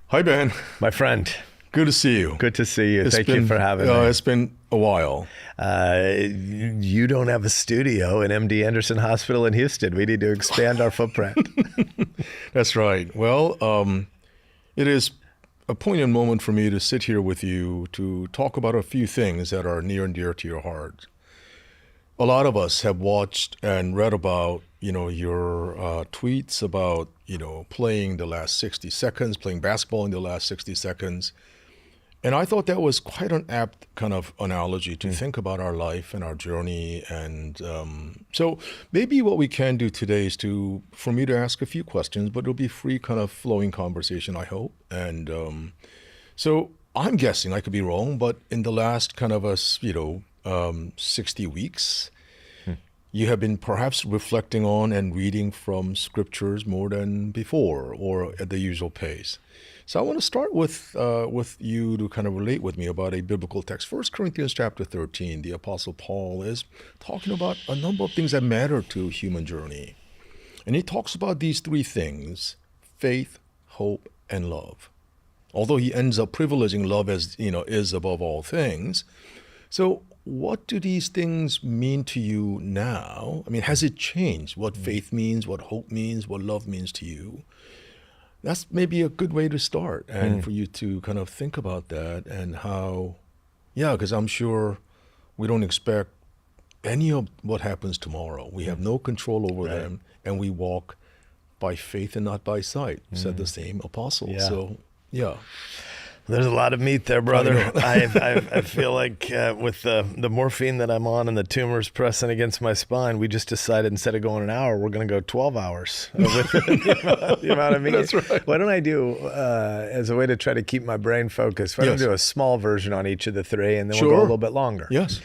Hi, Ben. My friend, Good to see you. good to see you. Thank you for having me. It's been a while. You don't have a studio in MD Anderson Hospital in Houston. We need to expand our footprint. That's right. Well, it is a poignant moment for me to sit here with you to talk about a few things that are near and dear to your heart. A lot of us have watched and read about, your tweets about, playing the last 60 seconds, playing basketball in the last 60 seconds. And I thought that was quite an apt kind of analogy to think about our life and our journey. And so maybe what we can do today is for me to ask a few questions, but it'll be free kind of flowing conversation, I hope. And so I'm guessing, I could be wrong, but in the last kind of 60 weeks, you have been perhaps reflecting on and reading from scriptures more than before or at the usual pace. So I want to start with you to kind of relate with me about a biblical text. 1 Corinthians chapter 13, the Apostle Paul is talking about a number of things that matter to human journey. And he talks about these three things: faith, hope, and love. Although he ends up privileging love as, is above all things. So what do these things mean to you now? I mean, has it changed what faith means, what hope means, what love means to you? That's maybe a good way to start, and for you to kind of think about that and how, because I'm sure we don't expect any of what happens tomorrow. We have no control over them, and we walk by faith and not by sight, said the same apostle. Yeah. So, There's a lot of meat there, brother. I feel like with the morphine that I'm on and the tumors pressing against my spine, we just decided instead of going an hour, we're going to go 12 hours with the amount of meat. That's right. What don't I do as a way to try to keep my brain focused? Why don't I do a small version on each of the three, and then we'll go a little bit longer? Yes.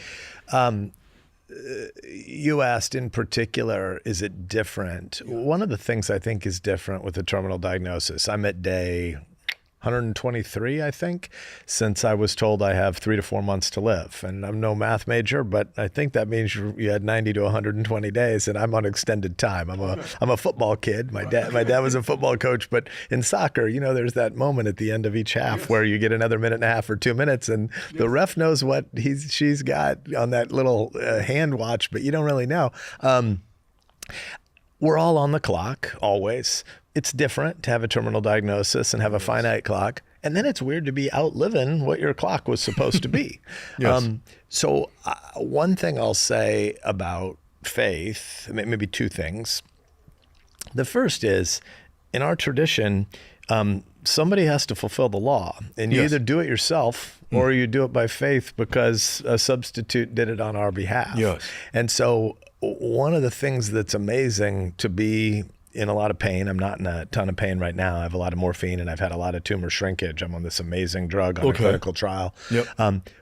You asked in particular, is it different? One of the things I think is different with the terminal diagnosis, I'm at day 123, I think, since I was told I have 3 to 4 months to live. And I'm no math major, but I think that means you had 90 to 120 days, and I'm on extended time. I'm a football kid. My dad was a football coach, but in soccer, there's that moment at the end of each half where you get another minute and a half or 2 minutes, and the ref knows what she's got on that little hand watch, but you don't really know. We're all on the clock, always. It's different to have a terminal diagnosis and have a finite clock. And then it's weird to be outliving what your clock was supposed to be. Yes. So one thing I'll say about faith, maybe two things. The first is, in our tradition, somebody has to fulfill the law. And you either do it yourself or you do it by faith because a substitute did it on our behalf. Yes. And so one of the things that's amazing to be in a lot of pain. I'm not in a ton of pain right now. I have a lot of morphine and I've had a lot of tumor shrinkage. I'm on this amazing drug on a clinical trial. Yep.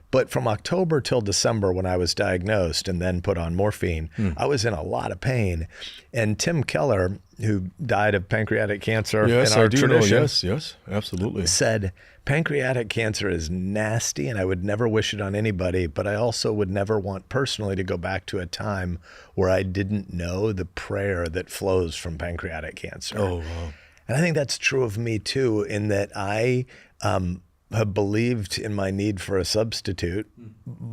But from October till December, when I was diagnosed and then put on morphine, I was in a lot of pain. And Tim Keller, who died of pancreatic cancer in our tradition, yes, absolutely, said, pancreatic cancer is nasty and I would never wish it on anybody, but I also would never want personally to go back to a time where I didn't know the prayer that flows from pancreatic cancer. Oh, wow. And I think that's true of me too, in that I have believed in my need for a substitute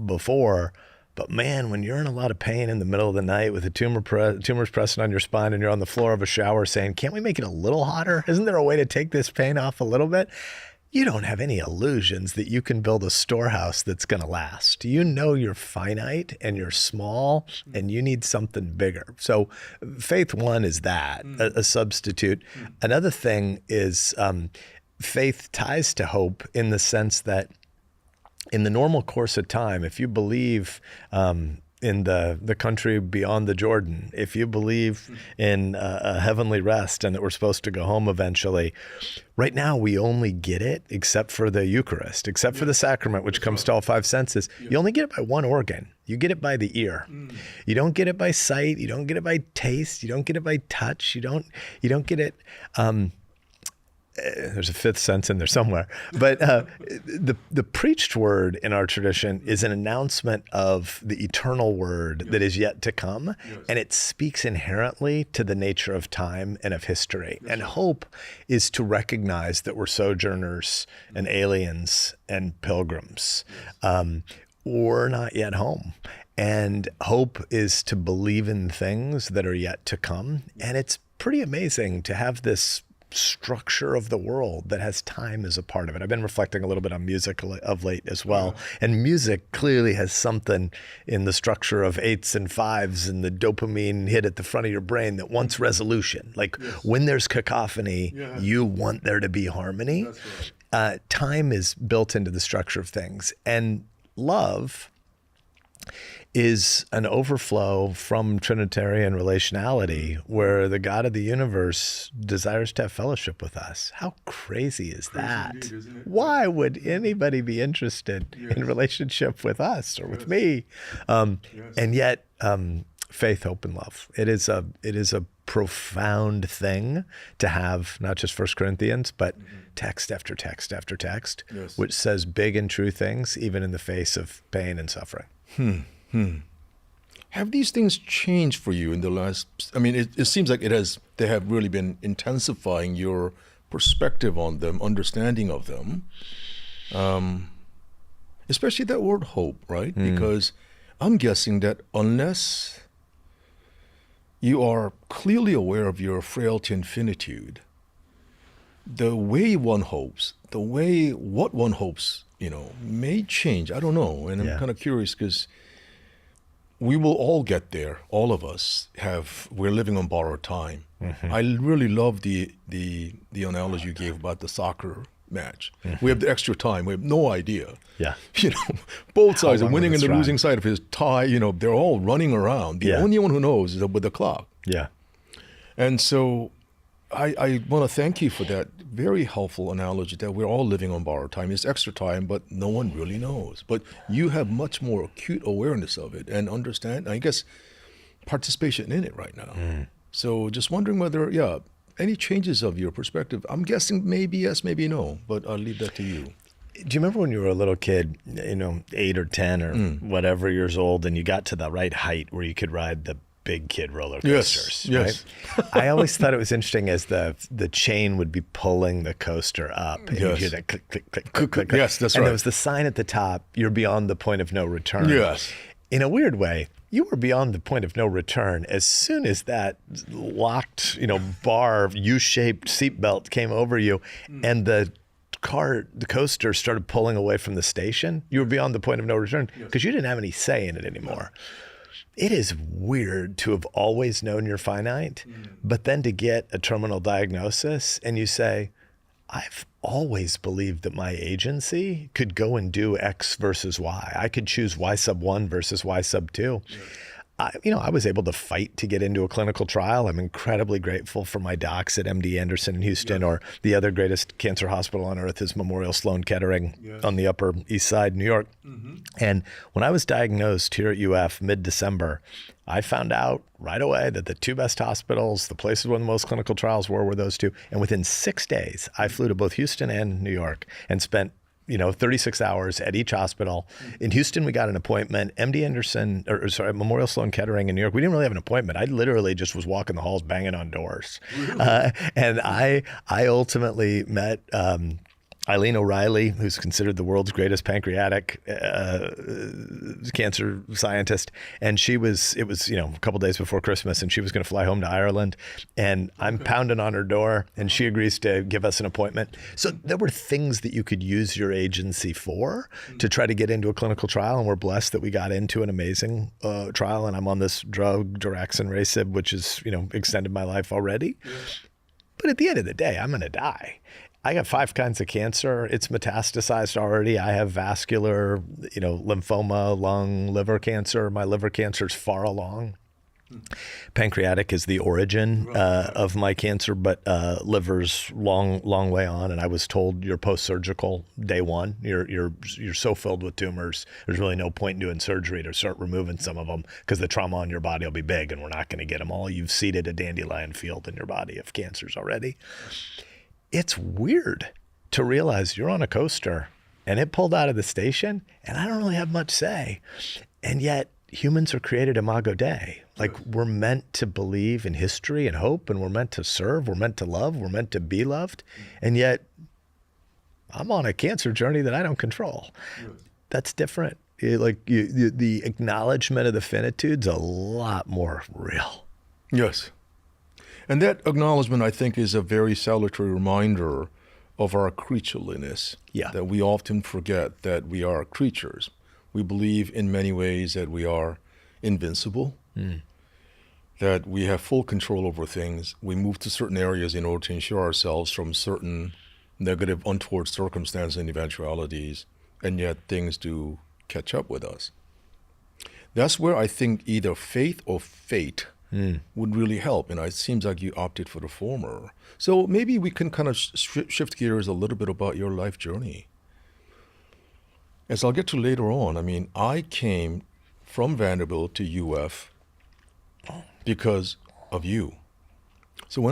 before. But man, when you're in a lot of pain in the middle of the night with the tumors pressing on your spine and you're on the floor of a shower saying, can't we make it a little hotter? Isn't there a way to take this pain off a little bit? You don't have any illusions that you can build a storehouse that's going to last. You know you're finite and you're small and you need something bigger. So faith one is that, a substitute. Another thing is faith ties to hope in the sense that in the normal course of time, if you believe in the country beyond the Jordan, if you believe in a heavenly rest and that we're supposed to go home eventually, right now we only get it, except for the Eucharist, except for the sacrament, which comes to all five senses. You only get it by one organ. You get it by the ear. You don't get it by sight. You don't get it by taste. You don't get it by touch. You don't get it. there's a fifth sense in there somewhere, but the preached word in our tradition is an announcement of the eternal word that is yet to come, and it speaks inherently to the nature of time and of history. And hope is to recognize that we're sojourners and aliens and pilgrims. We're not yet home. And hope is to believe in things that are yet to come. And it's pretty amazing to have this structure of the world that has time as a part of it. I've been reflecting a little bit on music of late as well. And music clearly has something in the structure of 8s and 5s and the dopamine hit at the front of your brain that wants resolution. Like when there's cacophony, you want there to be harmony. Time is built into the structure of things. And love is an overflow from Trinitarian relationality where the God of the universe desires to have fellowship with us. How crazy is that? Indeed, isn't it? Why would anybody be interested in relationship with us or with me? And yet, faith, hope, and love. It is a profound thing to have, not just 1 Corinthians, but text after text after text, which says big and true things, even in the face of pain and suffering. Have these things changed for you in the last, I mean, it seems like they have really been intensifying your perspective on them, understanding of them, especially that word hope, right? Because I'm guessing that unless you are clearly aware of your frailty and finitude, the way one hopes, what one hopes, may change. I don't know. And I'm kind of curious because we will all get there. All of us we're living on borrowed time. I really love the analogy you gave about the soccer match. We have the extra time. We have no idea. Both sides are winning and the losing side of his tie. They're all running around. The only one who knows is with the clock. And so I want to thank you for that very helpful analogy that we're all living on borrowed time. It's extra time, but no one really knows. But you have much more acute awareness of it and understand, I guess, participation in it right now. So just wondering whether, any changes of your perspective. I'm guessing maybe yes, maybe no, but I'll leave that to you. Do you remember when you were a little kid, 8 or 10 or whatever years old, and you got to the right height where you could ride the big kid roller coasters, right? I always thought it was interesting as the chain would be pulling the coaster up and you'd hear that click, click, click, click, click. Yes, that's and right. there was the sign at the top, you're beyond the point of no return. Yes. In a weird way, you were beyond the point of no return as soon as that locked, bar, U-shaped seatbelt came over you and the coaster started pulling away from the station. You were beyond the point of no return because you didn't have any say in it anymore. It is weird to have always known you're finite, but then to get a terminal diagnosis and you say, I've always believed that my agency could go and do X versus Y. I could choose Y sub 1 versus Y sub 2. I was able to fight to get into a clinical trial. I'm incredibly grateful for my docs at MD Anderson in Houston, or the other greatest cancer hospital on earth is Memorial Sloan Kettering on the Upper East Side, New York. And when I was diagnosed here at UF mid-December, I found out right away that the two best hospitals, the places where the most clinical trials were those two. And within 6 days, I flew to both Houston and New York and spent 36 hours at each hospital. In Houston, we got an appointment. MD Anderson, Memorial Sloan Kettering in New York, we didn't really have an appointment. I literally just was walking the halls banging on doors. Really? And I ultimately met Eileen O'Reilly, who's considered the world's greatest pancreatic cancer scientist. And it was a couple days before Christmas, and she was going to fly home to Ireland. And I'm pounding on her door, and she agrees to give us an appointment. So there were things that you could use your agency for to try to get into a clinical trial. And we're blessed that we got into an amazing trial. And I'm on this drug, daraxonrasib, which has, extended my life already. Yeah. But at the end of the day, I'm going to die. I got 5 kinds of cancer. It's metastasized already. I have vascular, lymphoma, lung, liver cancer. My liver cancer is far along. Pancreatic is the origin of my cancer, but liver's long way on. And I was told you're post-surgical day one. You're so filled with tumors. There's really no point in doing surgery to start removing some of them because the trauma on your body will be big, and we're not going to get them all. You've seeded a dandelion field in your body of cancers already. it's weird to realize you're on a coaster and it pulled out of the station and I don't really have much say. And yet humans are created imago Dei. Like we're meant to believe in history and hope, and we're meant to serve, we're meant to love, we're meant to be loved. And yet I'm on a cancer journey that I don't control. That's different. The acknowledgement of the finitude's a lot more real. Yes. And that acknowledgement, I think, is a very salutary reminder of our creatureliness. Yeah. That we often forget that we are creatures. We believe in many ways that we are invincible, that we have full control over things. We move to certain areas in order to ensure ourselves from certain negative, untoward circumstances and eventualities, and yet things do catch up with us. That's where I think either faith or fate would really help, and it seems like you opted for the former. So maybe we can kind of shift gears a little bit about your life journey. As I'll get to later on, I mean, I came from Vanderbilt to UF because of you. So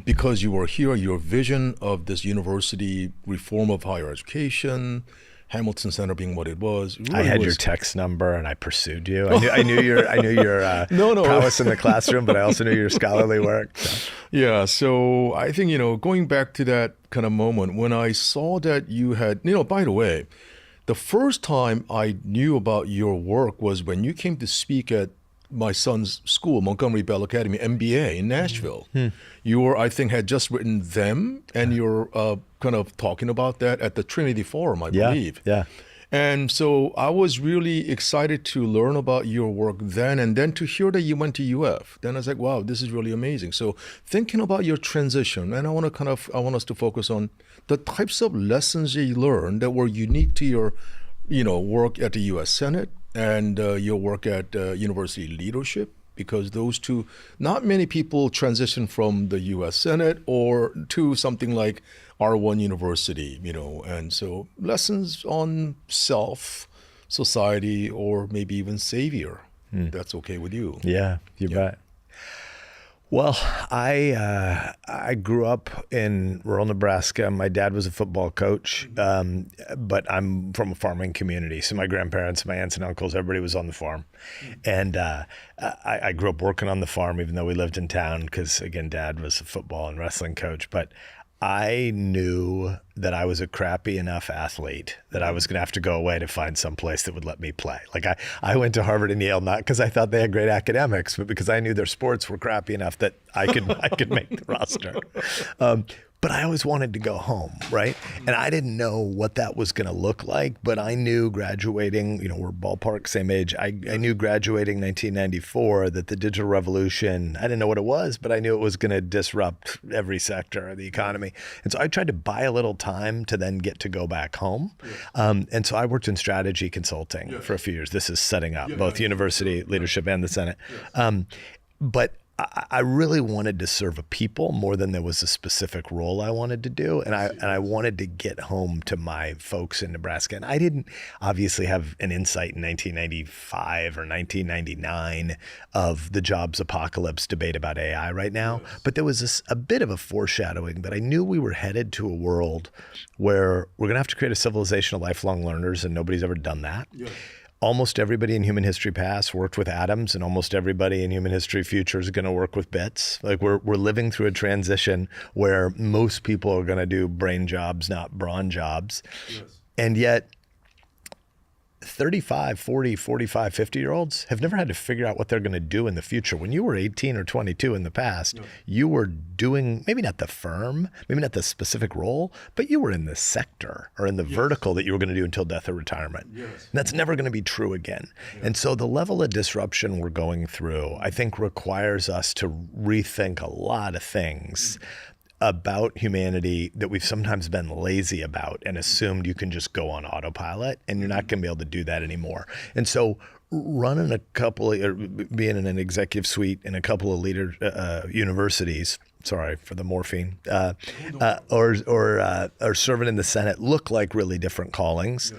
because you were here, your vision of this university reform of higher education, Hamilton Center being what it was. Really I had your text number and I pursued you. I knew your prowess in the classroom, but I also knew your scholarly work. So. Yeah. So I think, going back to that kind of moment when I saw that you had, by the way, the first time I knew about your work was when you came to speak at my son's school, Montgomery Bell Academy, MBA in Nashville. You were, I think, had just written Them, and you're kind of talking about that at the Trinity Forum, I believe. Yeah. And so I was really excited to learn about your work then, and then to hear that you went to UF. Then I was like, wow, this is really amazing. So thinking about your transition, and I want us to focus on the types of lessons you learned that were unique to your, work at the U.S. Senate and your work at university leadership, because those two, not many people transition from the U.S. Senate or to something like R1 University, and so lessons on self, society, or maybe even savior. That's okay with you. Yeah, you bet. Well, I grew up in rural Nebraska. My dad was a football coach, but I'm from a farming community. So my grandparents, my aunts and uncles, everybody was on the farm. And I grew up working on the farm, even though we lived in town, because, again, Dad was a football and wrestling coach. But I knew that I was a crappy enough athlete that I was going to have to go away to find some place that would let me play. Like I went to Harvard and Yale, not because I thought they had great academics, but because I knew their sports were crappy enough that I could make the roster. But I always wanted to go home, right? And I didn't know what that was going to look like, but I knew graduating, we're ballpark, same age. I knew graduating 1994 that the digital revolution, I didn't know what it was, but I knew it was going to disrupt every sector of the economy. And so I tried to buy a little time to then get to go back home. And so I worked in strategy consulting for a few years. This is setting up both university leadership and the Senate. But I really wanted to serve a people more than there was a specific role I wanted to do. And I wanted to get home to my folks in Nebraska. And I didn't obviously have an insight in 1995 or 1999 of the jobs apocalypse debate about AI right now. But there was a bit of a foreshadowing that I knew we were headed to a world where we're going to have to create a civilization of lifelong learners, and nobody's ever done that. Almost everybody in human history past worked with atoms, and almost everybody in human history future is going to work with bits. Like we're living through a transition where most people are going to do brain jobs, not brawn jobs. And yet 35, 40, 45, 50-year-olds have never had to figure out what they're going to do in the future. When you were 18 or 22 in the past, you were doing maybe not the firm, maybe not the specific role, but you were in the sector or in the vertical that you were going to do until death or retirement. And that's never going to be true again. And so the level of disruption we're going through, I think, requires us to rethink a lot of things about humanity that we've sometimes been lazy about and assumed you can just go on autopilot, and you're not going to be able to do that anymore. And so running being in an executive suite in a couple of universities, sorry for the morphine, or serving in the Senate look like really different callings.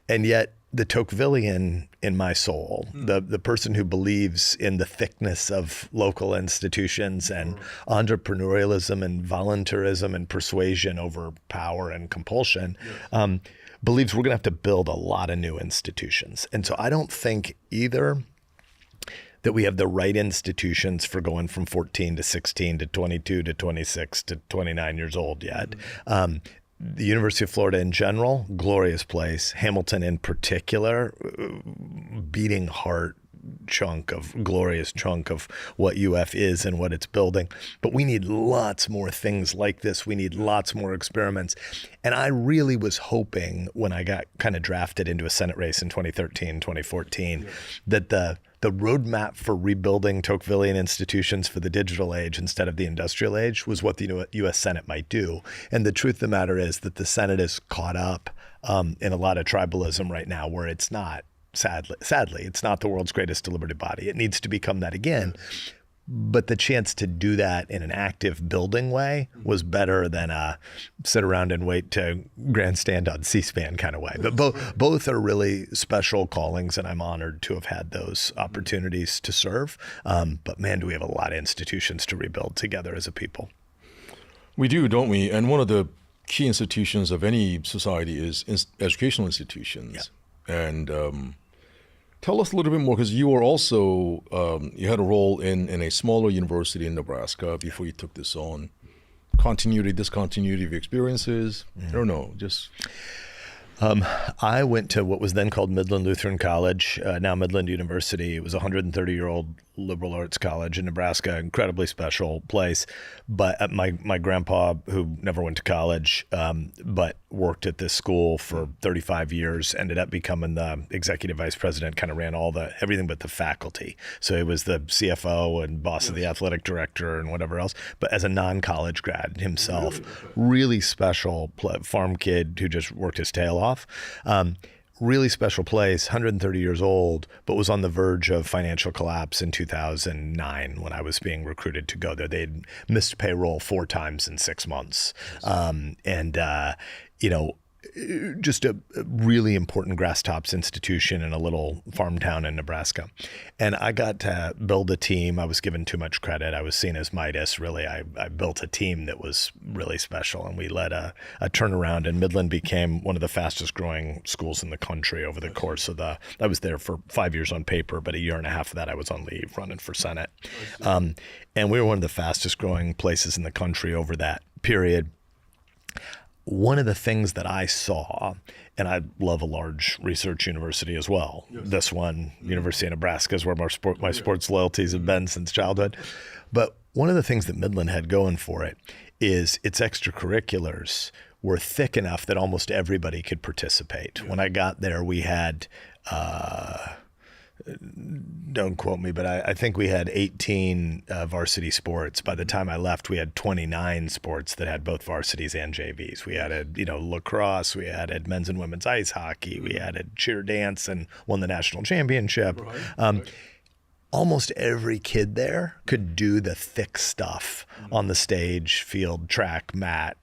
And yet the Tocquevillian in my soul, the person who believes in the thickness of local institutions and entrepreneurialism and voluntarism and persuasion over power and compulsion, believes we're going to have to build a lot of new institutions. And so I don't think either that we have the right institutions for going from 14 to 16 to 22 to 26 to 29 years old yet. The University of Florida in general, glorious place. Hamilton in particular, beating heart glorious chunk of what UF is and what it's building. But we need lots more things like this. We need lots more experiments. And I really was hoping when I got kind of drafted into a Senate race in 2013, 2014, that the roadmap for rebuilding Tocquevillian institutions for the digital age instead of the industrial age was what the U.S. Senate might do. And the truth of the matter is that the Senate is caught up in a lot of tribalism right now where it's not. Sadly, it's not the world's greatest deliberative body. It needs to become that again. But the chance to do that in an active building way was better than a sit around and wait to grandstand on C-SPAN kind of way. But both are really special callings, and I'm honored to have had those opportunities to serve. But man, do we have a lot of institutions to rebuild together as a people. We do, don't we? And one of the key institutions of any society is educational institutions. Yeah. And tell us a little bit more, because you were also, you had a role in a smaller university in Nebraska before you took this on. Continuity, discontinuity of experiences? I don't know, just... I went to what was then called Midland Lutheran College, now Midland University. It was a 130-year-old liberal arts college in Nebraska, incredibly special place. But my grandpa, who never went to college, but worked at this school for 35 years, ended up becoming the executive vice president, kind of ran everything but the faculty. So he was the CFO and boss of the athletic director and whatever else, but as a non-college grad himself, really special farm kid who just worked his tail off. Really special place, 130 years old, but was on the verge of financial collapse in 2009 when I was being recruited to go there. They'd missed payroll 4 times in 6 months. Just a really important grass tops institution in a little farm town in Nebraska. And I got to build a team. I was given too much credit. I was seen as Midas. Really, I built a team that was really special, and we led a turnaround, and Midland became one of the fastest growing schools in the country over the course of I was there for 5 years on paper, but a year and a half of that I was on leave running for Senate. And we were one of the fastest growing places in the country over that period. One of the things that I saw, and I love a large research university as well. Yes. This one, University of Nebraska, is where my sports loyalties have been since childhood. But one of the things that Midland had going for it is its extracurriculars were thick enough that almost everybody could participate. Yeah. When I got there, we had... don't quote me, but I think we had 18 varsity sports. By the time I left, we had 29 sports that had both varsities and JVs. We added, lacrosse, we added men's and women's ice hockey, we added cheer dance and won the national championship. Right. Almost every kid there could do the thick stuff on the stage, field, track, mat,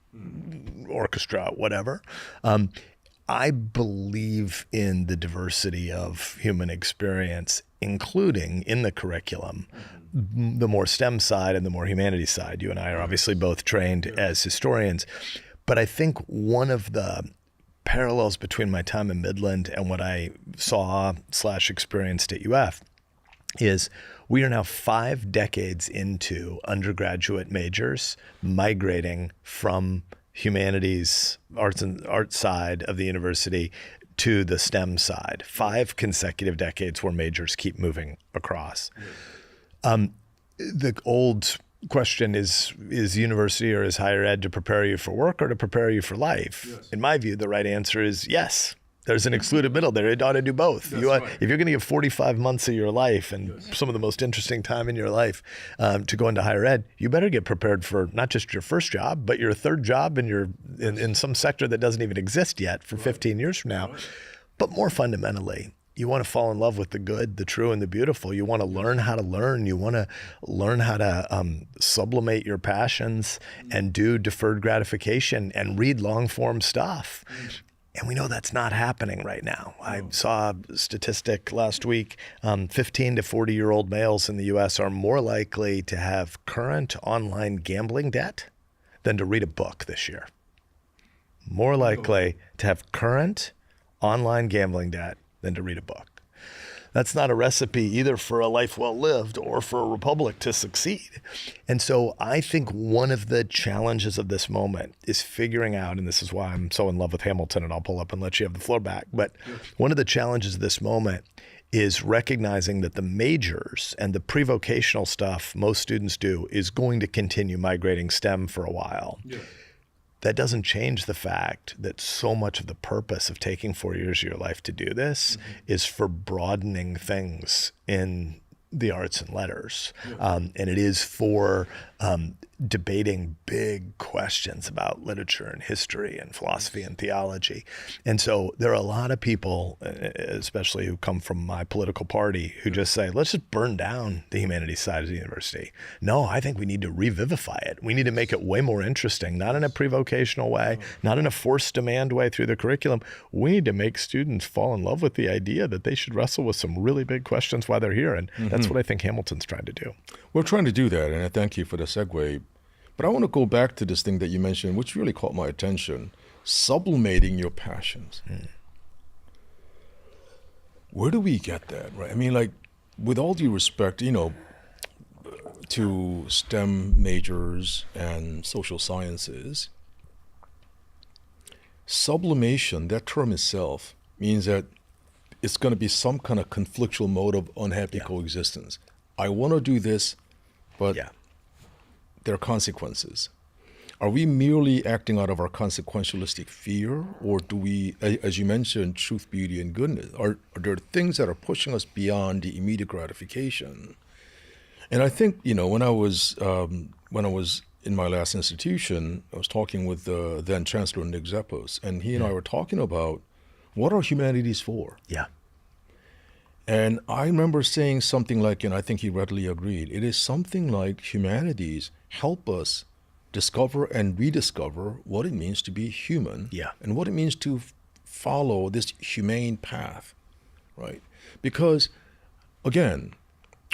orchestra, whatever. I believe in the diversity of human experience, including in the curriculum, the more STEM side and the more humanities side. You and I are obviously both trained as historians, but I think one of the parallels between my time in Midland and what I saw/experienced at UF is we are now 5 decades into undergraduate majors migrating from humanities, arts side of the university to the STEM side. 5 consecutive decades where majors keep moving across. The old question is university or is higher ed to prepare you for work or to prepare you for life? Yes. In my view, the right answer is yes. There's an excluded middle there. It ought to do both. If you're going to give 45 months of your life and some of the most interesting time in your life to go into higher ed, you better get prepared for not just your first job, but your third job in some sector that doesn't even exist yet for 15 years from now. But more fundamentally, you want to fall in love with the good, the true, and the beautiful. You want to learn how to learn. You want to learn how to sublimate your passions and do deferred gratification and read long-form stuff. And we know that's not happening right now. I saw a statistic last week, 15 to 40-year-old males in the U.S. are more likely to have current online gambling debt than to read a book this year. More likely to have current online gambling debt than to read a book. That's not a recipe either for a life well lived or for a republic to succeed. And so I think one of the challenges of this moment is figuring out, and this is why I'm so in love with Hamilton, and I'll pull up and let you have the floor back. But one of the challenges of this moment is recognizing that the majors and the pre-vocational stuff most students do is going to continue migrating STEM for a while. Yeah. That doesn't change the fact that so much of the purpose of taking 4 years of your life to do this is for broadening things in the arts and letters. And it is for debating big questions about literature and history and philosophy and theology. And so there are a lot of people, especially who come from my political party, who just say, let's just burn down the humanities side of the university. No, I think we need to revivify it. We need to make it way more interesting, not in a pre-vocational way, not in a forced demand way through the curriculum. We need to make students fall in love with the idea that they should wrestle with some really big questions while they're here. And that's what I think Hamilton's trying to do. We're trying to do that, and I thank you for the segue. But I want to go back to this thing that you mentioned, which really caught my attention, sublimating your passions. Where do we get that, right? I mean, like, with all due respect, you know, to STEM majors and social sciences, sublimation, that term itself, means that it's going to be some kind of conflictual mode of unhappy coexistence. I want to do this, but there are consequences. Are we merely acting out of our consequentialistic fear, or do we, as you mentioned, truth, beauty, and goodness? Are there things that are pushing us beyond the immediate gratification? And I think, you know, when I was in my last institution, I was talking with the then Chancellor Nick Zeppos, and he and I were talking about what are humanities for? Yeah. And I remember saying something like, and I think he readily agreed, it is something like humanities help us discover and rediscover what it means to be human and what it means to follow this humane path, right? Because, again,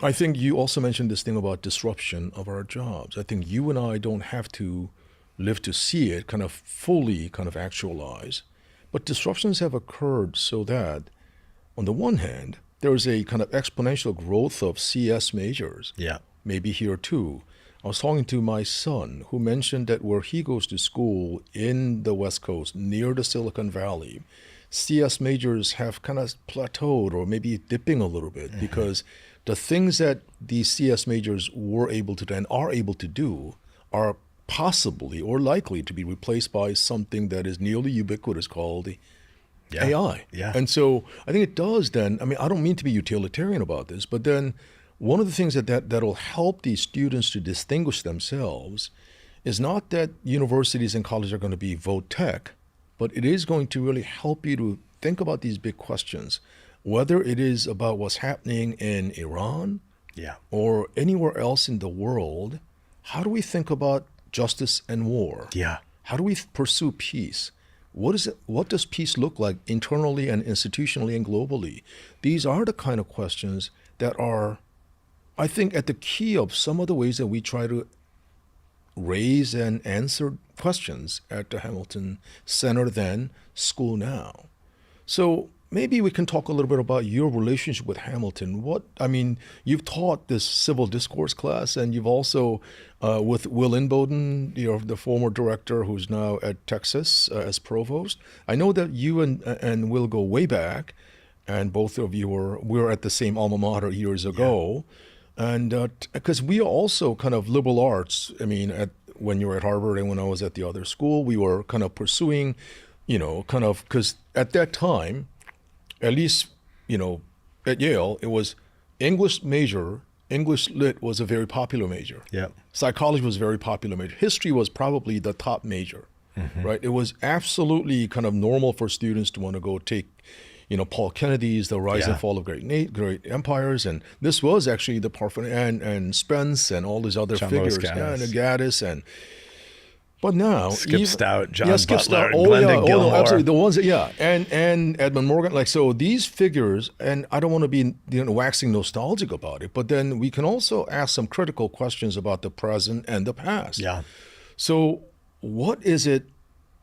I think you also mentioned this thing about disruption of our jobs. I think you and I don't have to live to see it kind of fully kind of actualize, but disruptions have occurred so that, on the one hand, there is a kind of exponential growth of CS majors, maybe here too. I was talking to my son who mentioned that where he goes to school in the West Coast, near the Silicon Valley, CS majors have kind of plateaued or maybe dipping a little bit because the things that these CS majors were able to do and are able to do are possibly or likely to be replaced by something that is nearly ubiquitous called AI. And so I think it does then, I mean, I don't mean to be utilitarian about this, but then one of the things that'll help these students to distinguish themselves is not that universities and colleges are going to be vote tech, but it is going to really help you to think about these big questions, whether it is about what's happening in Iran or anywhere else in the world. How do we think about justice and war? How do we pursue peace? What is it? What does peace look like internally and institutionally and globally? These are the kind of questions that are, I think, at the key of some of the ways that we try to raise and answer questions at the Hamilton Center then, School Now. So maybe we can talk a little bit about your relationship with Hamilton. You've taught this civil discourse class, and you've also, with Will Inboden, the former director who's now at Texas as provost. I know that you and Will go way back, and both of you were at the same alma mater years ago. And because we are also kind of liberal arts, I mean, when you were at Harvard and when I was at the other school, we were kind of pursuing, because at that time, at least, at Yale, it was English major. English lit was a very popular major. Psychology was a very popular major. History was probably the top major, right? It was absolutely kind of normal for students to want to go take, Paul Kennedy's The Rise and Fall of Great Empires. And this was actually the Parthenon and Spence and all these other figures. And Gaddis. And, But now, Skip Stout, John Skip Butler, Stout, Glenda Gilmore. no, absolutely, the ones that, and Edmund Morgan, like, so these figures, and I don't want to be waxing nostalgic about it, but then we can also ask some critical questions about the present and the past. Yeah. So what is it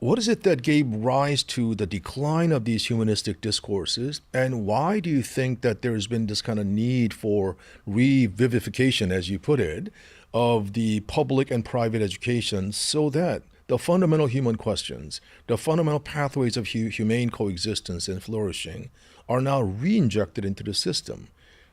that gave rise to the decline of these humanistic discourses, and why do you think that there's been this kind of need for revivification, as you put it, of the public and private education, so that the fundamental human questions, the fundamental pathways of humane coexistence and flourishing are now re-injected into the system?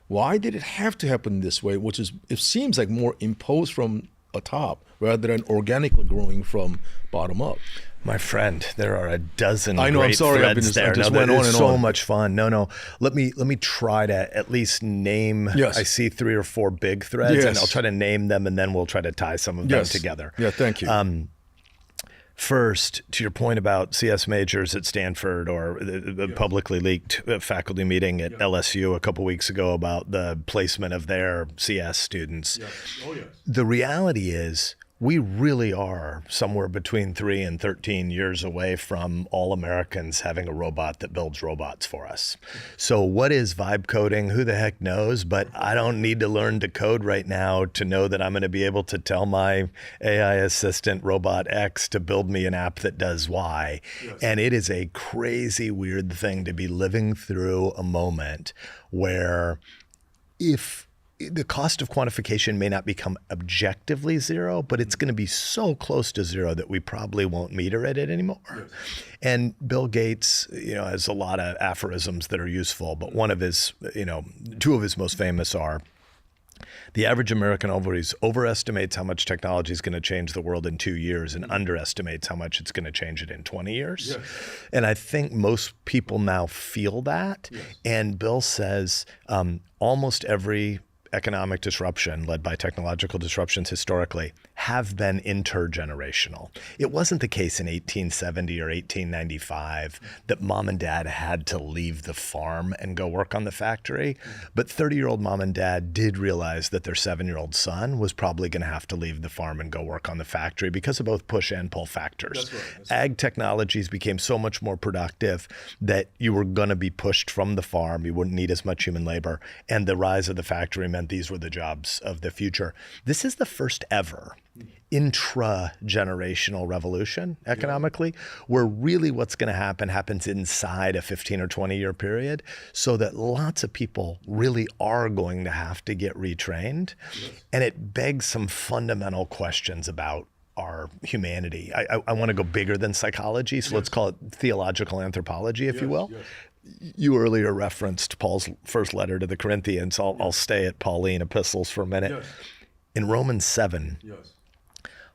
Why did it have to happen this way, which is, it seems like more imposed from atop rather than organically growing from bottom up? My friend, there are a dozen I know, great I'm sorry, threads there. I just no, went on and so on. much fun. No. Let me try to at least name. Yes. I see 3 or 4 big threads, Yes. and I'll try to name them, and then we'll try to tie some of them Yes. together. Yeah, thank you. First, to your point about CS majors at Stanford, or the publicly leaked faculty meeting at LSU a couple weeks ago about the placement of their CS students. Yes. Oh, yes. The reality is, we really are somewhere between 3 and 13 years away from all Americans having a robot that builds robots for us. So what is vibe coding? Who the heck knows? But I don't need to learn to code right now to know that I'm going to be able to tell my AI assistant robot X to build me an app that does Y. Yes. And it is a crazy, weird thing to be living through a moment where, if the cost of quantification may not become objectively zero, but it's going to be so close to zero that we probably won't meter it anymore. Yes. And Bill Gates, has a lot of aphorisms that are useful, but one of his, 2 of his most famous are, the average American always overestimates how much technology is going to change the world in 2 years and underestimates how much it's going to change it in 20 years. Yes. And I think most people now feel that. Yes. And Bill says almost every economic disruption led by technological disruptions historically have been intergenerational. It wasn't the case in 1870 or 1895 that mom and dad had to leave the farm and go work on the factory. But 30-year-old mom and dad did realize that their 7-year-old son was probably going to have to leave the farm and go work on the factory because of both push and pull factors. That's right. Ag technologies became so much more productive that you were going to be pushed from the farm. You wouldn't need as much human labor. And the rise of the factory meant these were the jobs of the future. This is the first ever intra-generational revolution economically, where really what's going to happen happens inside a 15 or 20 year period, so that lots of people really are going to have to get retrained. Yes. And it begs some fundamental questions about our humanity. I want to go bigger than psychology, so let's call it theological anthropology, if you will. Yes. You earlier referenced Paul's first letter to the Corinthians. I'll stay at Pauline epistles for a minute. Yes. In Romans 7,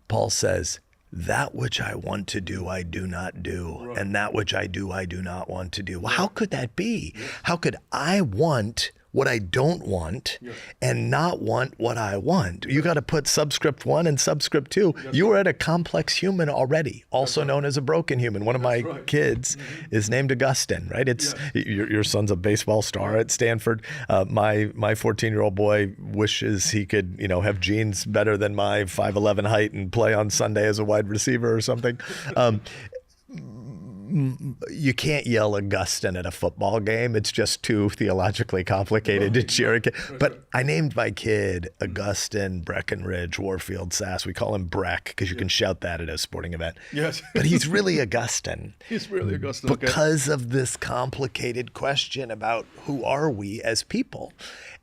Paul says, that which I want to do, I do not do. Right. And that which I do not want to do. Well, how could that be? Yes. How could I want what I don't want and not want what I want? You got to put subscript 1 and subscript 2. You are at a complex human already, also known as a broken human. One of my kids is named Augustine, right? It's your son's a baseball star at Stanford. My 14-year-old boy wishes he could, have genes better than my 5'11" height and play on Sunday as a wide receiver or something. You can't yell Augustine at a football game. It's just too theologically complicated to cheer a kid. But I named my kid Augustine, Breckenridge, Warfield, Sasse. We call him Breck because you can shout that at a sporting event. Yes. But he's really Augustine. He's really Augustine. Because of this complicated question about who are we as people.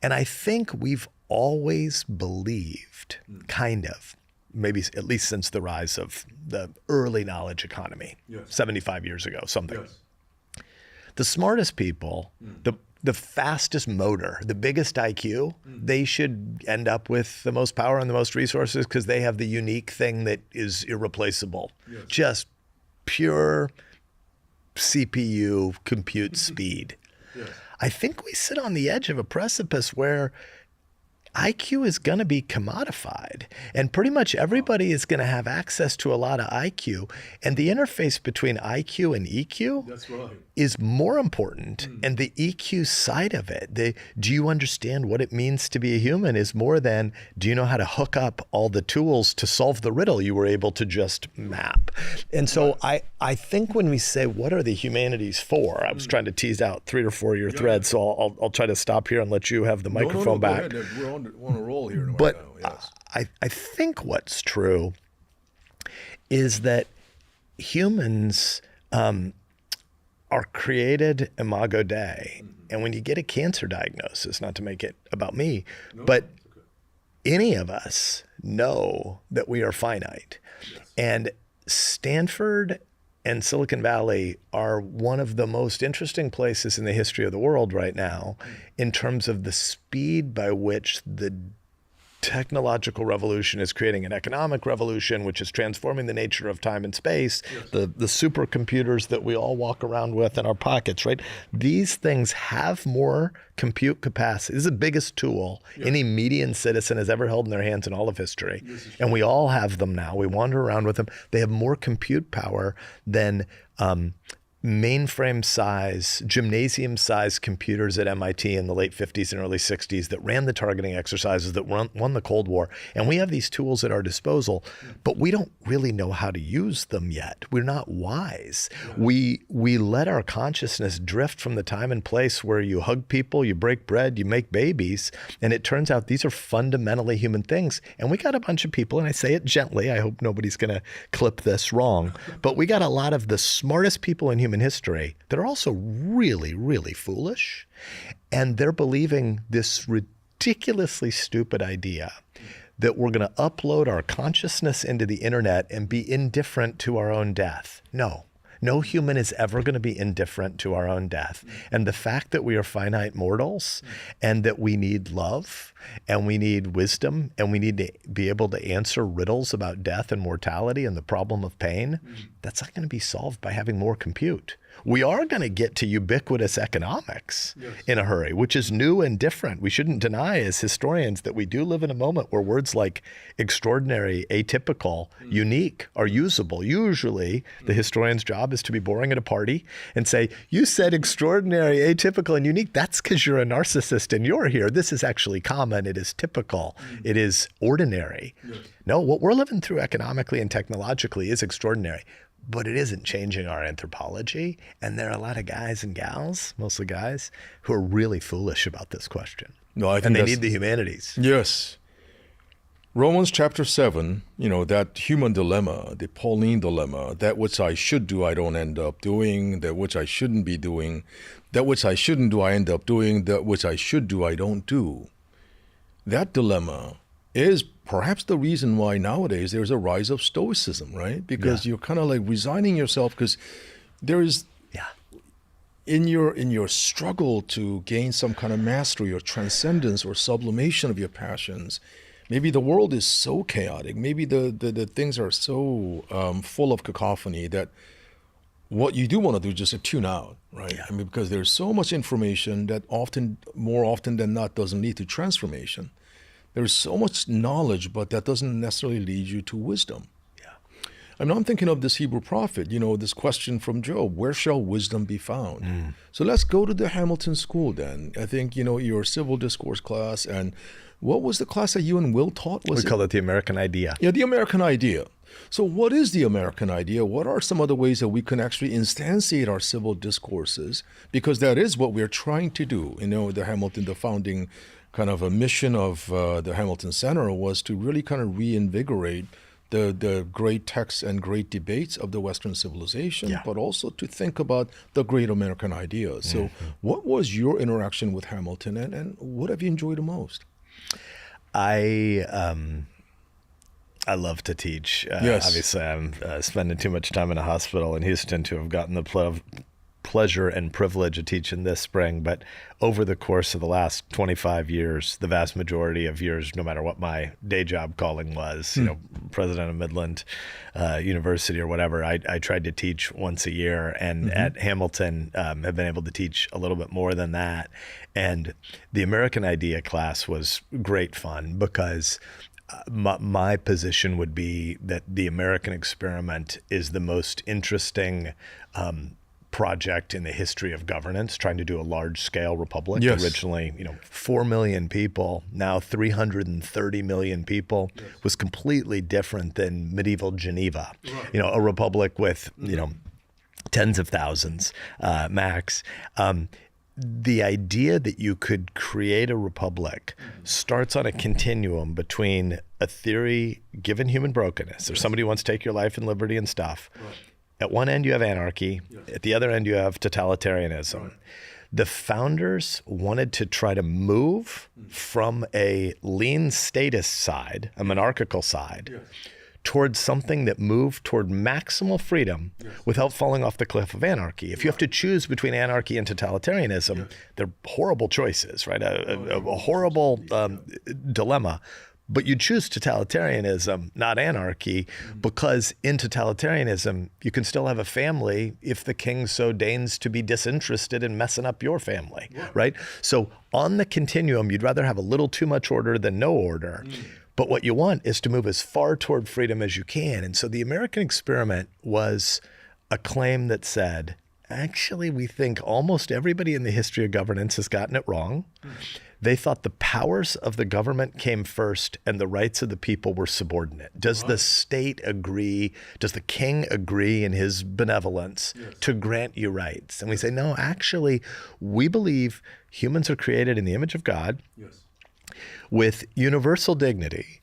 And I think we've always believed, kind of, maybe at least since the rise of the early knowledge economy, 75 years ago, something. Yes. The smartest people, the fastest motor, the biggest IQ, they should end up with the most power and the most resources because they have the unique thing that is irreplaceable. Yes. Just pure CPU compute speed. Yes. I think we sit on the edge of a precipice where IQ is going to be commodified, and pretty much everybody is going to have access to a lot of IQ, and the interface between IQ and EQ is more important. And the EQ side of it, do you understand what it means to be a human, is more than do you know how to hook up all the tools to solve the riddle you were able to just map. And so I think when we say what are the humanities for, I was trying to tease out 3 or 4 year threads, so I'll try to stop here and let you have the microphone back. Go ahead. We're on a roll here but right now. Yes. I think what's true is that humans are created imago Dei. And when you get a cancer diagnosis, not to make it about me, but any of us know that we are finite. Yes. And Stanford and Silicon Valley are one of the most interesting places in the history of the world right now in terms of the speed by which the technological revolution is creating an economic revolution, which is transforming the nature of time and space. Yes. The supercomputers that we all walk around with in our pockets, right? These things have more compute capacity. This is the biggest tool any median citizen has ever held in their hands in all of history. And we all have them now. We wander around with them. They have more compute power than mainframe size, gymnasium size computers at MIT in the late 50s and early 60s that ran the targeting exercises that won the Cold War. And we have these tools at our disposal, but we don't really know how to use them yet. We're not wise. We let our consciousness drift from the time and place where you hug people, you break bread, you make babies. And it turns out these are fundamentally human things. And we got a bunch of people, and I say it gently, I hope nobody's going to clip this wrong, but we got a lot of the smartest people in human history that are also really, really foolish. And they're believing this ridiculously stupid idea that we're going to upload our consciousness into the internet and be indifferent to our own death. No human is ever going to be indifferent to our own death. And the fact that we are finite mortals and that we need love and we need wisdom and we need to be able to answer riddles about death and mortality and the problem of pain, that's not going to be solved by having more compute. We are going to get to ubiquitous economics in a hurry, which is new and different. We shouldn't deny as historians that we do live in a moment where words like extraordinary, atypical, unique are usable. Usually the historian's job is to be boring at a party and say, you said extraordinary, atypical, and unique. That's because you're a narcissist and you're here. This is actually common. It is typical. It is ordinary. No, what we're living through economically and technologically is extraordinary. But it isn't changing our anthropology. And there are a lot of guys and gals, mostly guys, who are really foolish about this question. No, I think and they need the humanities. Yes. Romans chapter 7, that human dilemma, the Pauline dilemma, that which I should do, I don't end up doing, that which I shouldn't be doing, that which I shouldn't do, I end up doing, that which I should do, I don't do. That dilemma is perhaps the reason why nowadays there's a rise of stoicism, right? Because you're kind of like resigning yourself because there is in your struggle to gain some kind of mastery or transcendence or sublimation of your passions. Maybe the world is so chaotic. Maybe the things are so full of cacophony that what you do want to do is just tune out, right? I mean, because there's so much information that more often than not doesn't lead to transformation. There's so much knowledge, but that doesn't necessarily lead you to wisdom. And I'm thinking of this Hebrew prophet, this question from Job, where shall wisdom be found? So let's go to the Hamilton School then. I think, your civil discourse class, and what was the class that you and Will taught? We call it the American Idea. Yeah, the American Idea. So what is the American Idea? What are some other ways that we can actually instantiate our civil discourses? Because that is what we're trying to do. The founding kind of a mission of the Hamilton Center was to really kind of reinvigorate the great texts and great debates of the Western civilization, but also to think about the great American idea. So what was your interaction with Hamilton, and what have you enjoyed the most? I love to teach. Obviously, I'm spending too much time in a hospital in Houston to have gotten the pleasure and privilege of teaching this spring, but over the course of the last 25 years, the vast majority of years, no matter what my day job calling was, president of Midland University or whatever, I tried to teach once a year, and at Hamilton have been able to teach a little bit more than that. And the American Idea class was great fun because my position would be that the American experiment is the most interesting project in the history of governance, trying to do a large-scale republic. Yes. Originally, 4 million people, now 330 million people, was completely different than medieval Geneva, a republic with, tens of thousands max. The idea that you could create a republic starts on a continuum between a theory given human brokenness, or somebody wants to take your life and liberty and stuff. Right. At one end, you have anarchy. Yes. At the other end, you have totalitarianism. Right. The founders wanted to try to move from a lean statist side, a monarchical side, towards something that moved toward maximal freedom without falling off the cliff of anarchy. If you have to choose between anarchy and totalitarianism, they're horrible choices, right? A horrible dilemma. But you choose totalitarianism, not anarchy, because in totalitarianism, you can still have a family if the king so deigns to be disinterested in messing up your family, right? So on the continuum, you'd rather have a little too much order than no order. But what you want is to move as far toward freedom as you can. And so the American experiment was a claim that said, actually, we think almost everybody in the history of governance has gotten it wrong. They thought the powers of the government came first and the rights of the people were subordinate. Does the state agree, does the king agree in his benevolence to grant you rights? And we say, no, actually, we believe humans are created in the image of God with universal dignity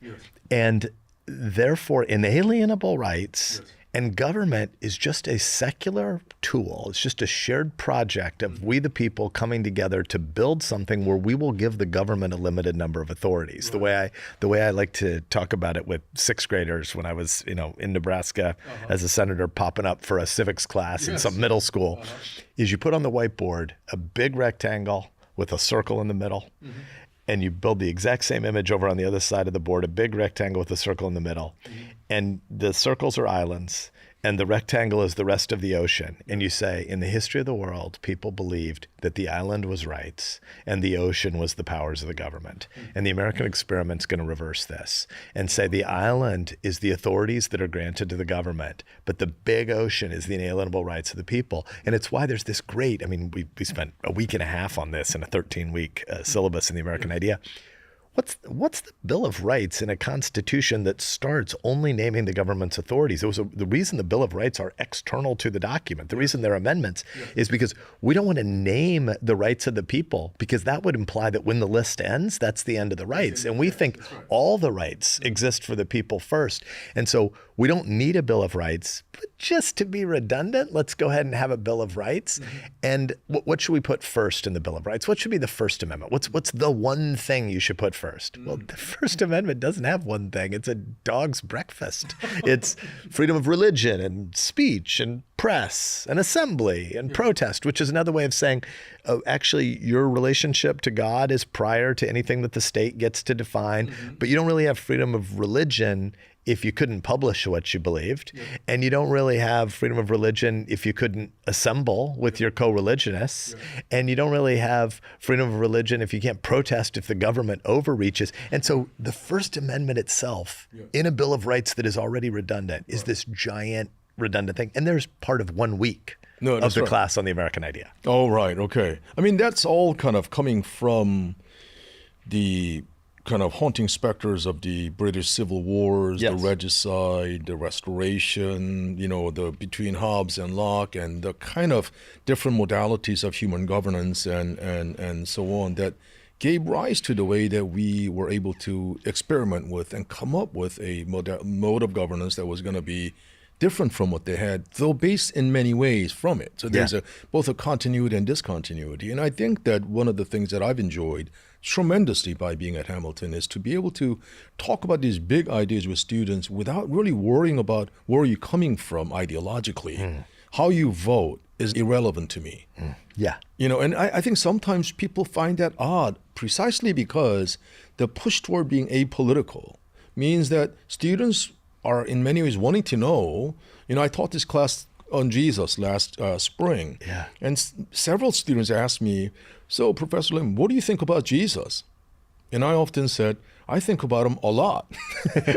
and therefore inalienable rights. And government is just a secular tool. It's just a shared project of we the people coming together to build something where we will give the government a limited number of authorities. The way I like to talk about it with sixth graders when I was in Nebraska as a senator popping up for a civics class in some middle school is you put on the whiteboard a big rectangle with a circle in the middle. And you build the exact same image over on the other side of the board, a big rectangle with a circle in the middle. And the circles are islands, and the rectangle is the rest of the ocean. And you say, in the history of the world, people believed that the island was rights and the ocean was the powers of the government. And the American experiment's going to reverse this and say the island is the authorities that are granted to the government, but the big ocean is the inalienable rights of the people. And it's why there's this great, we spent a week and a half on this in a 13-week syllabus in the American Idea. What's the Bill of Rights in a constitution that starts only naming the government's authorities? The reason the Bill of Rights are external to the document, the reason they're amendments is because we don't want to name the rights of the people because that would imply that when the list ends, that's the end of the rights. And we think all the rights exist for the people first. And so we don't need a Bill of Rights, but just to be redundant, let's go ahead and have a Bill of Rights. And what should we put first in the Bill of Rights? What should be the First Amendment? What's the one thing you should put first? Well, the First Amendment doesn't have one thing. It's a dog's breakfast. It's freedom of religion and speech and press and assembly and protest, which is another way of saying, actually, your relationship to God is prior to anything that the state gets to define, but you don't really have freedom of religion if you couldn't publish what you believed, and you don't really have freedom of religion if you couldn't assemble with your co-religionists, and you don't really have freedom of religion if you can't protest if the government overreaches. And so the First Amendment itself, in a Bill of Rights that is already redundant, is this giant redundant thing. And there's part of 1 week of the class on the American Idea. Oh, right. Okay. That's all kind of coming from the kind of haunting specters of the British Civil Wars, the regicide, the Restoration, the between Hobbes and Locke, and the kind of different modalities of human governance and so on that gave rise to the way that we were able to experiment with and come up with a mode of governance that was going to be different from what they had, though based in many ways from it. So there's both a continuity and discontinuity. And I think that one of the things that I've enjoyed tremendously by being at Hamilton is to be able to talk about these big ideas with students without really worrying about where you're coming from ideologically. how you vote is irrelevant to me. Yeah. And I think sometimes people find that odd precisely because the push toward being apolitical means that students are in many ways wanting to know. I taught this class on Jesus last spring. Yeah. And several students asked me, so Professor Lim, what do you think about Jesus? And I often said, I think about him a lot.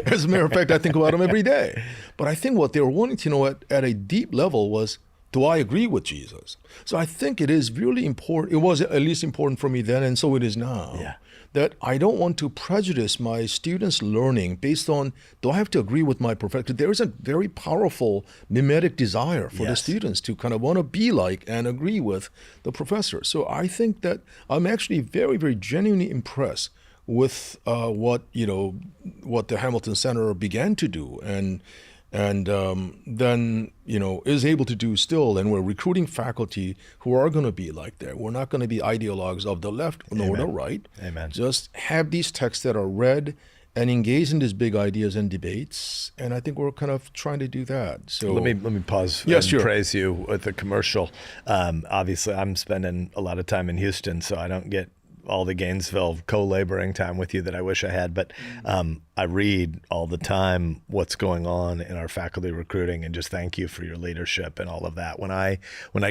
As a matter of fact, I think about him every day. But I think what they were wanting to know at a deep level was, do I agree with Jesus? So I think it is really important. It was at least important for me then, and so it is now. Yeah. That I don't want to prejudice my students' learning based on, do I have to agree with my professor? There is a very powerful mimetic desire for the students to kind of want to be like and agree with the professor. So I think that I'm actually very, very genuinely impressed with what the Hamilton Center began to do and then is able to do still. And we're recruiting faculty who are going to be like that. We're not going to be ideologues of the left nor the right. Amen. Just have these texts that are read and engage in these big ideas and debates. And I think we're kind of trying to do that. So let me pause and praise you with a commercial. Obviously, I'm spending a lot of time in Houston, so I don't get all the Gainesville co-laboring time with you that I wish I had, but I read all the time what's going on in our faculty recruiting, and just thank you for your leadership and all of that. When I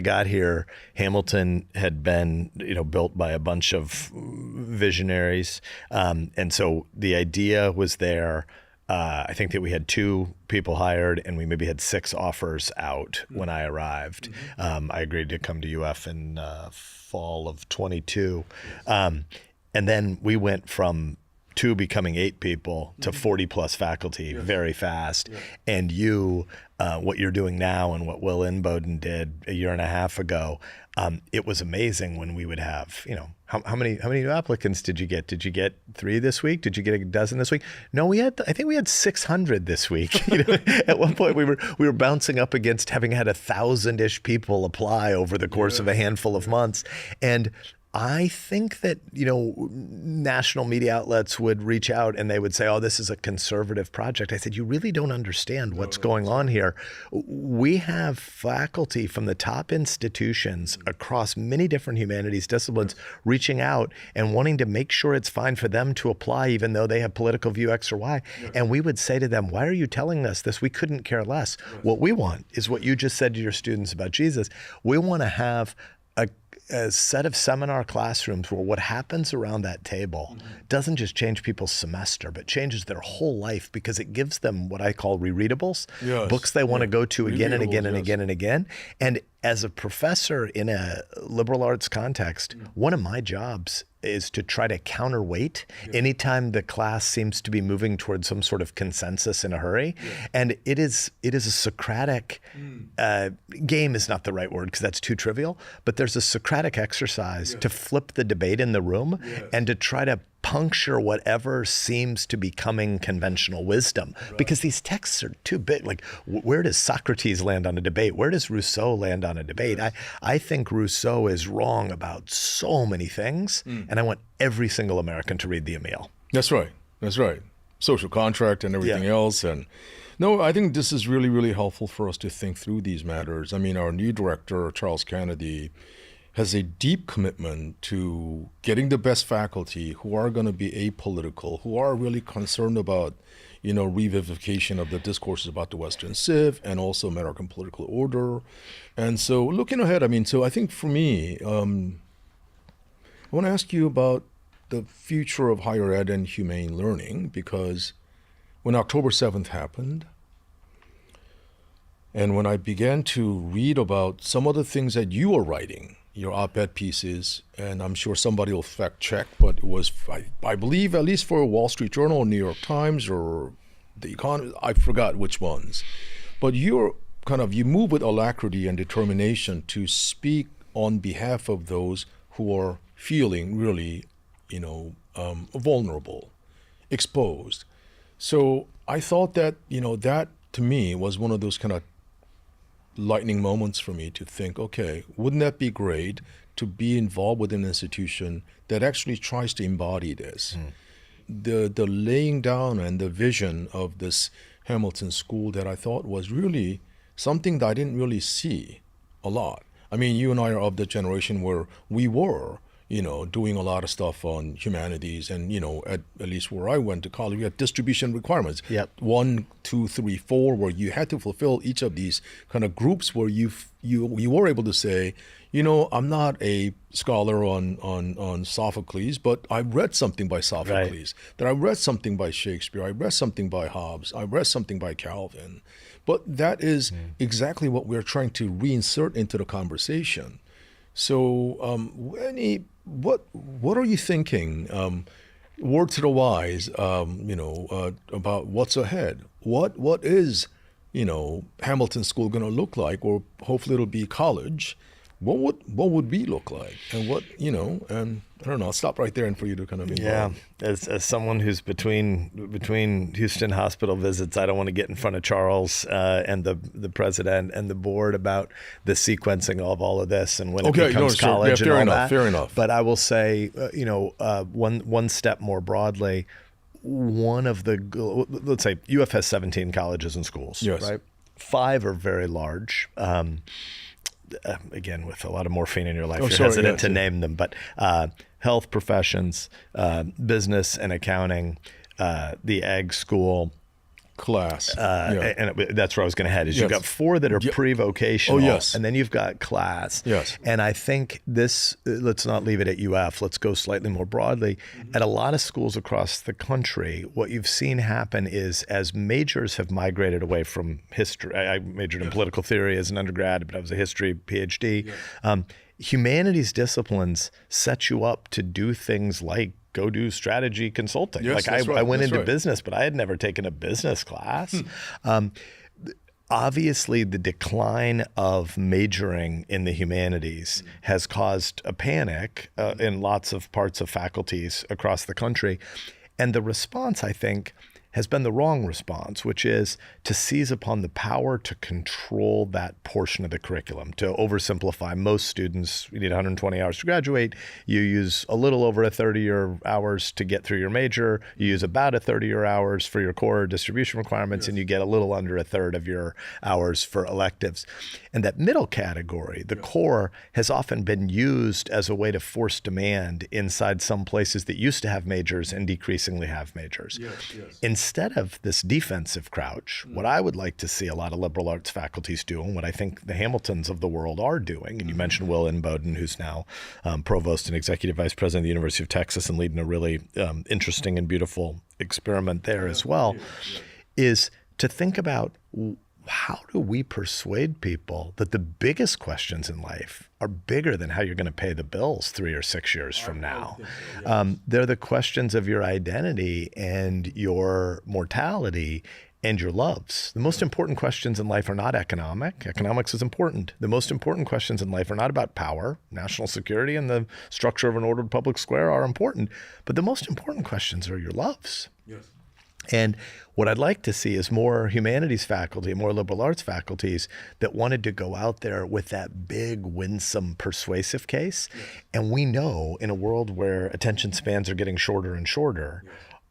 got here, Hamilton had been built by a bunch of visionaries, and so the idea was there. I think that we had 2 people hired, and we maybe had 6 offers out when I arrived. I agreed to come to UF in fall of 22. And then we went from 2 becoming 8 people to 40 plus faculty very fast. And what you're doing now and what Will Inboden did a year and a half ago, it was amazing when we would have, how many new applicants did you get? Did you get 3 this week? Did you get a dozen this week? No, I think we had 600 this week. At one point we were bouncing up against having had 1,000-ish people apply over the course of a handful of months. And I think that, national media outlets would reach out and they would say, oh, this is a conservative project. I said, you really don't understand what's going on here. We have faculty from the top institutions across many different humanities disciplines reaching out and wanting to make sure it's fine for them to apply, even though they have political view X or Y. And we would say to them, why are you telling us this? We couldn't care less. What we want is what you just said to your students about Jesus. We want to have a set of seminar classrooms where what happens around that table doesn't just change people's semester, but changes their whole life, because it gives them what I call rereadables, books they want to go to again and again and again and again. And as a professor in a liberal arts context, one of my jobs is to try to counterweight anytime the class seems to be moving towards some sort of consensus in a hurry. And it is a Socratic game is not the right word because that's too trivial, but there's a Socratic exercise to flip the debate in the room and to try to puncture whatever seems to be coming conventional wisdom, because these texts are too big. Like, where does Socrates land on a debate? Where does Rousseau land on a debate? I think Rousseau is wrong about so many things, and I want every single American to read the Emile. That's right. Social contract and everything else. And no, I think this is really, really helpful for us to think through these matters. I mean, our new director, Charles Kennedy, has a deep commitment to getting the best faculty who are going to be apolitical, who are really concerned about, revivification of the discourses about the Western Civ and also American political order. And so looking ahead, so I think for me, I want to ask you about the future of higher ed and humane learning, because when October 7th happened, and when I began to read about some of the things that you are writing, your op-ed pieces, and I'm sure somebody will fact check, but it was, I believe, at least for Wall Street Journal or New York Times or The Economist, I forgot which ones. But you move with alacrity and determination to speak on behalf of those who are feeling really, vulnerable, exposed. So I thought that, that to me was one of those kind of lightning moments for me to think, okay, wouldn't that be great to be involved with an institution that actually tries to embody this? The laying down and the vision of this Hamilton School that I thought was really something that I didn't really see a lot. I mean, you and I are of the generation where we were, doing a lot of stuff on humanities, and at least where I went to college, we had distribution requirements. Yep. 1, 2, 3, 4, where you had to fulfill each of these kind of groups where you were able to say, I'm not a scholar on Sophocles, but I read something by Sophocles. Right. That I read something by Shakespeare. I read something by Hobbes. I read something by Calvin. But that is exactly what we're trying to reinsert into the conversation. So, what are you thinking? Word to the wise, about what's ahead. What is, Hamilton School going to look like, or hopefully it'll be college. What would we look like, and and I don't know. I'll stop right there and for you to kind of involve. Yeah, as someone who's between Houston hospital visits, I don't want to get in front of Charles and the president and the board about the sequencing of all of this and when it becomes college and all that. Fair enough. But I will say, one step more broadly, let's say UF has 17 colleges and schools, yes. right? 5 are very large. Again, with a lot of morphine in your life, you're hesitant to name them, but health professions, business and accounting, the ag school, class. And that's where I was going to head, is you've got 4 that are pre-vocational, and then you've got class. Yes. And I think let's not leave it at UF, let's go slightly more broadly. At a lot of schools across the country, what you've seen happen is as majors have migrated away from history, I majored in political theory as an undergrad, but I was a history PhD. Humanities disciplines set you up to do things like go do strategy consulting. Yes, I went into business, but I had never taken a business class. Obviously, the decline of majoring in the humanities has caused a panic in lots of parts of faculties across the country. And the response, I think, has been the wrong response, which is to seize upon the power to control that portion of the curriculum. To oversimplify, most students, you need 120 hours to graduate. You use a little over a third of your hours to get through your major. You use about a third of your hours for your core distribution requirements, and you get a little under a third of your hours for electives. And that middle category, the core, has often been used as a way to force demand inside some places that used to have majors and decreasingly have majors. Instead of this defensive crouch, what I would like to see a lot of liberal arts faculties do, and what I think the Hamiltons of the world are doing, and you mentioned Will Inboden, who's now provost and executive vice president of the University of Texas and leading a really interesting and beautiful experiment there as well, is to think about how do we persuade people that the biggest questions in life are bigger than how you're going to pay the bills 3 or 6 years from now. They're the questions of your identity and your mortality and your loves. The most important questions in life are not economic. Economics is important. The most important questions in life are not about power. National security and the structure of an ordered public square are important. But the most important questions are your loves. Yes. And what I'd like to see is more humanities faculty, more liberal arts faculties that wanted to go out there with that big, winsome, persuasive case. Yes. And we know in a world where attention spans are getting shorter and shorter,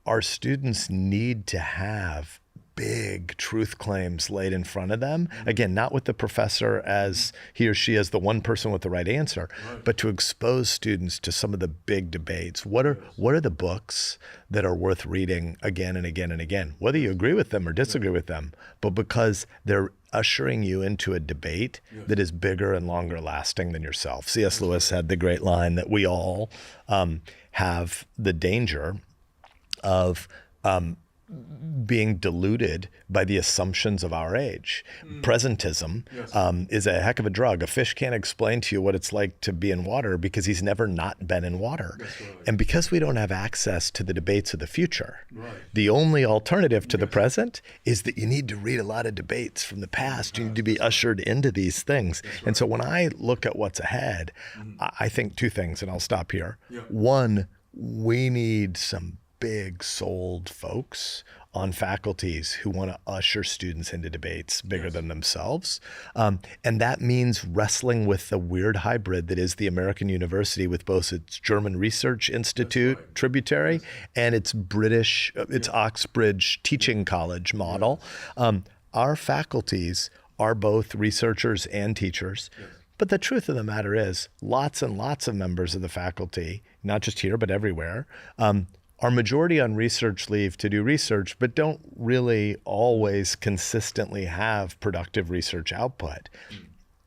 our students need to have big truth claims laid in front of them. Again, not with the professor as he or she is the one person with the right answer, but to expose students to some of the big debates. What are the books that are worth reading again and again and again, whether you agree with them or disagree with them, but because they're ushering you into a debate that is bigger and longer lasting than yourself. C.S. Lewis had the great line that we all have the danger of being deluded by the assumptions of our age. Presentism is a heck of a drug. A fish can't explain to you what it's like to be in water because he's never not been in water. And because we don't have access to the debates of the future, the only alternative to the present is that you need to read a lot of debates from the past. You need to be ushered into these things. And so when I look at what's ahead, I think 2 things, and I'll stop here. One, we need some big-souled folks on faculties who want to usher students into debates bigger than themselves. And that means wrestling with the weird hybrid that is the American university with both its German Research Institute tributary and its British, its Oxbridge teaching college model. Our faculties are both researchers and teachers. Yes. But the truth of the matter is, lots and lots of members of the faculty, not just here, but everywhere, are majority on research leave to do research, but don't really always consistently have productive research output.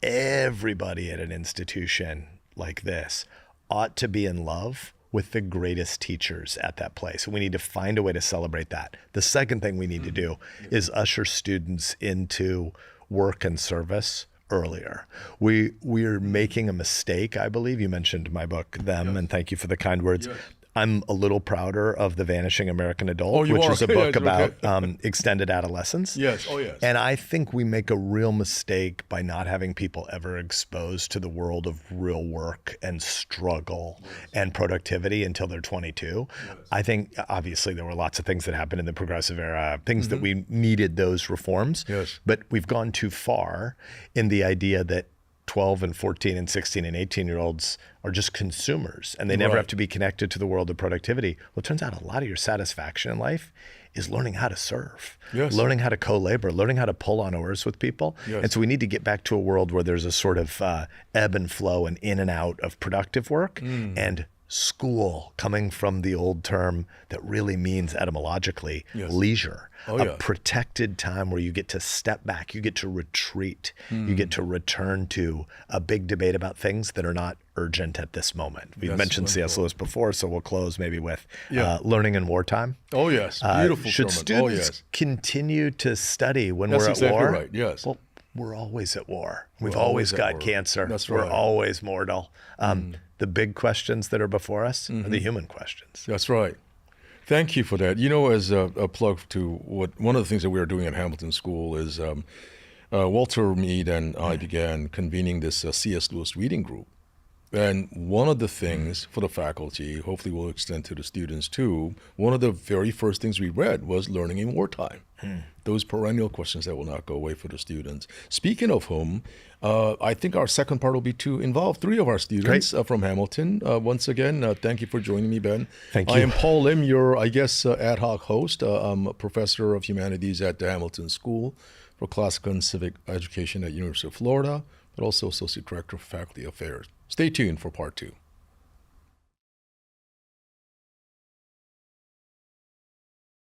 Everybody at an institution like this ought to be in love with the greatest teachers at that place. We need to find a way to celebrate that. The second thing we need to do is usher students into work and service earlier. We're making a mistake, I believe. You mentioned my book, Them, and thank you for the kind words. Yes. I'm a little prouder of The Vanishing American Adult, which is a book about extended adolescence. Yes, oh yes. And I think we make a real mistake by not having people ever exposed to the world of real work and struggle and productivity until they're 22. Yes. I think obviously there were lots of things that happened in the progressive era, things that we needed those reforms. Yes. But we've gone too far in the idea that 12 and 14 and 16 and 18-year-olds are just consumers and they never have to be connected to the world of productivity. Well, it turns out a lot of your satisfaction in life is learning how to serve, learning how to co-labor, learning how to pull on oars with people. Yes. And so we need to get back to a world where there's a sort of ebb and flow and in and out of productive work and school, coming from the old term that really means etymologically leisure, a protected time where you get to step back, you get to retreat, you get to return to a big debate about things that are not urgent at this moment. We've mentioned C.S. Lewis before, so we'll close maybe with learning in wartime. Oh yes, beautiful. Should students continue to study when we're at war? Right. Yes. Well, we're always at war. We've always got cancer. That's right. We're always mortal. The big questions that are before us are the human questions. That's right. Thank you for that. You know, as a plug to one of the things that we are doing at Hamilton School is Walter Mead and I began convening this C.S. Lewis reading group. And one of the things for the faculty, hopefully will extend to the students too, one of the very first things we read was Learning in Wartime. Those perennial questions that will not go away for the students. Speaking of whom, I think our second part will be to involve 3 of our students from Hamilton. Once again, thank you for joining me, Ben. Thank you. I am Paul Lim, your, I guess, ad hoc host. I'm a professor of humanities at the Hamilton School for Classical and Civic Education at University of Florida, but also Associate Director of Faculty Affairs. Stay tuned for part 2.